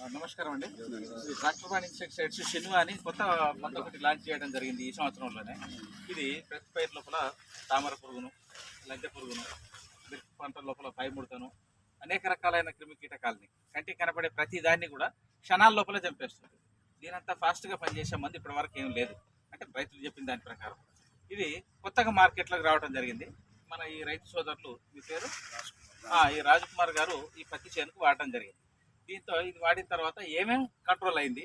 నమస్కారం అండి. ఇది ట్రాక్టర్ పాన్ ఇన్సెక్టిసైడ్స్ షిన్వా అని కొత్త మందు ఒకటి లాంచ్ చేయడం జరిగింది ఈ సంవత్సరంలోనే. ఇది ప్రతి పైరు లోపల తామర పురుగును, లద్దె పురుగును, మిరప పంట లోపల పైముడతను, అనేక రకాలైన క్రిమి కీటకాలని కంటికి కనపడే ప్రతి దాన్ని కూడా క్షణాల లోపల చంపేస్తుంది. దీనంతా ఫాస్ట్గా పనిచేసే మందు ఇప్పటి వరకు ఏం లేదు, అంటే రైతులు చెప్పిన దాని ప్రకారం. ఇది కొత్తగా మార్కెట్లోకి రావడం జరిగింది. మన ఈ రైతు సోదరులు, మీ పేరు ఈ రాజకుమార్ గారు ఈ పత్తి చేనుకు వాడటం జరిగింది. దీంతో ఇది వాడిన తర్వాత ఏమేం కంట్రోల్ అయింది,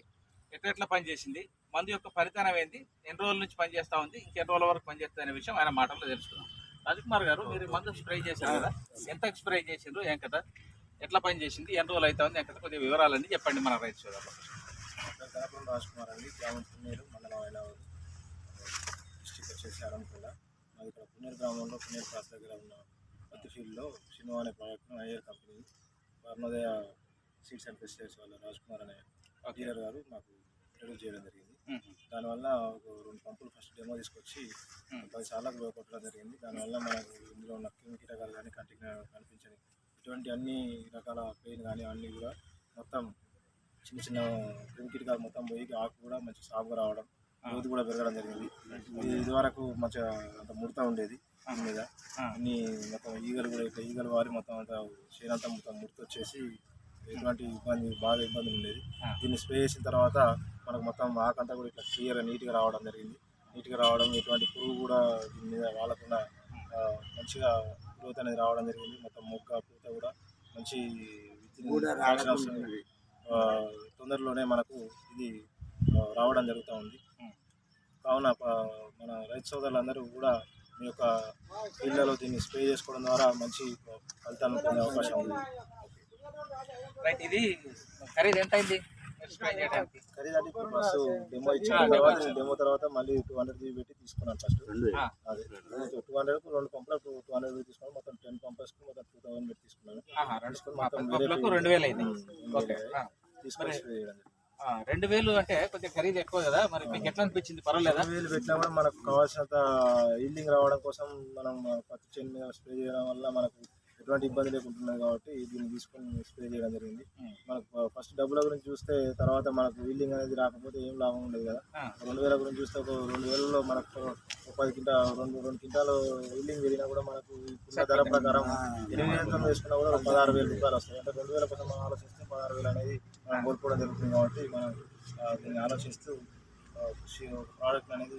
ఎట్లా పనిచేసింది, మందు యొక్క ఫలితానం ఏంది, ఎన్ని రోజుల నుంచి పనిచేస్తూ ఉంది, ఇంకెన్ని రోజుల వరకు పనిచేస్తుంది అనే విషయం ఆయన మాటల్లో తెలుసుకున్నాం. రాజకుమార్ గారు, మీరు మందు స్ప్రే చేశారు కదా, ఎంత స్ప్రే చేసిండ్రు, ఏం కదా, ఎట్లా పనిచేసింది, ఎన్ని రోజులు అవుతా ఉంది, ఏం కదా, కొద్దిగా వివరాలన్నీ చెప్పండి మన రైతు సోదరులు. రాజకుమార్ అండి, గ్రామం పున్నేరు, మండలం ఐలావూరు, డిస్టిక్ వచ్చేసి అరంకొండ. మాది ఇక్కడ పున్నేరు గ్రామంలో పున్నేరు క్రాస్ దగ్గర ఉన్న పత్తి ఫీల్డ్లో షిన్వా అనే ప్రాజెక్ట్ను IR company Varnodaya seeds and pesticides వాళ్ళ రాజకుమార్ అనే డీలర్ గారు మాకు ఇంట్రడ్యూస్ చేయడం జరిగింది. దానివల్ల ఒక 2 పంపులు ఫస్ట్ డెమో తీసుకొచ్చి 10 సార్లకు కొట్టడం జరిగింది. దానివల్ల మనకు ఇందులో ఉన్న క్రిమి కీటకాలు కానీ కంటికి కనిపించని ఇటువంటి అన్ని రకాల పెయిన్ కానీ అన్నీ కూడా మొత్తం చిన్న చిన్న క్రిమి కీటకాలు మొత్తం పోయి ఆకు కూడా మంచి సాగుగా రావడం, గ్రోత్ కూడా పెరగడం జరిగింది. ఇది వరకు మంచిగా అంత ముడతా ఉండేది దీని మీద, అన్ని మొత్తం ఈగలు కూడా ఇట్లా ఈగలు వారి మొత్తం అంతా చేనంతా మొత్తం ముడత వచ్చేసి ఎటువంటి బాగా ఇబ్బంది ఉండేది. దీన్ని స్ప్రే చేసిన తర్వాత మనకు మొత్తం ఆకంతా కూడా ఇట్లా క్లియర్గా నీట్గా రావడం జరిగింది. నీట్గా రావడం, ఎటువంటి పురుగు కూడా దీని మీద వాడకుండా మంచిగా గ్రోత్ అనేది రావడం జరిగింది. మొత్తం మొగ్గ పూత కూడా మంచి తొందరలోనే మనకు ఇది రావడం జరుగుతూ ఉంది. కావున మన రైతు సోదరులందరూ కూడా మీ యొక్క ఫీల్డ్లలో దీన్ని స్ప్రే చేసుకోవడం ద్వారా మంచి ఫలితాలను పొందే అవకాశం ఉంది. రైట్, ఇది ఖరీదు ఎంత అయింది ఖరీదు అంటే ఇప్పుడు ఫస్ట్ డెమో ఇచ్చిన తర్వాత డెమో తర్వాత మళ్ళీ 200 పెట్టి తీసుకున్నాను. ఫస్ట్ అదే 200కు 2 పంపులకు 200 తీసుకున్నాను. మొత్తం 10 పంపర్స్కి మొత్తం 2000 పెట్టి తీసుకున్నాను. మొత్తం 2000 తీసుకొని స్ప్రే చేయడం. 2000 అంటే కొద్దిగా ఖరీదు ఎక్కువ కదా, మరి మీకు ఎట్లా అనిపించింది? పర్వాలేదా? 2000 పెట్టినా కూడా మనకు కావాల్సినంత ఈల్డింగ్ రావడం కోసం మనం పత్తి చేను మీద స్ప్రే చేయడం వల్ల మనకు ఎటువంటి ఇబ్బంది లేకుంటున్నది కాబట్టి దీన్ని తీసుకొని స్ప్రే చేయడం జరిగింది. మనకు ఫస్ట్ డబ్బుల గురించి చూస్తే తర్వాత మనకు ఈల్డింగ్ అనేది రాకపోతే ఏం లాభం ఉండదు కదా. 2000 గురించి చూస్తే ఒక 2000లో మనకు 10 క్వింటాలు 2 క్వింటాలు ఈల్డింగ్ వెళ్ళినా కూడా మనకు ఇప్పుడున్న ధర ప్రకారం 8,000 వేసుకున్నా కూడా 16,000 రూపాయలు వస్తాయి. అంటే 2000 కోసం మనం ఆలోచిస్తే 16,000 అనేది మనం కోల్పోవడం జరుగుతుంది. కాబట్టి మనం దీన్ని ఆలోచిస్తూ ప్రోడక్ట్ అనేది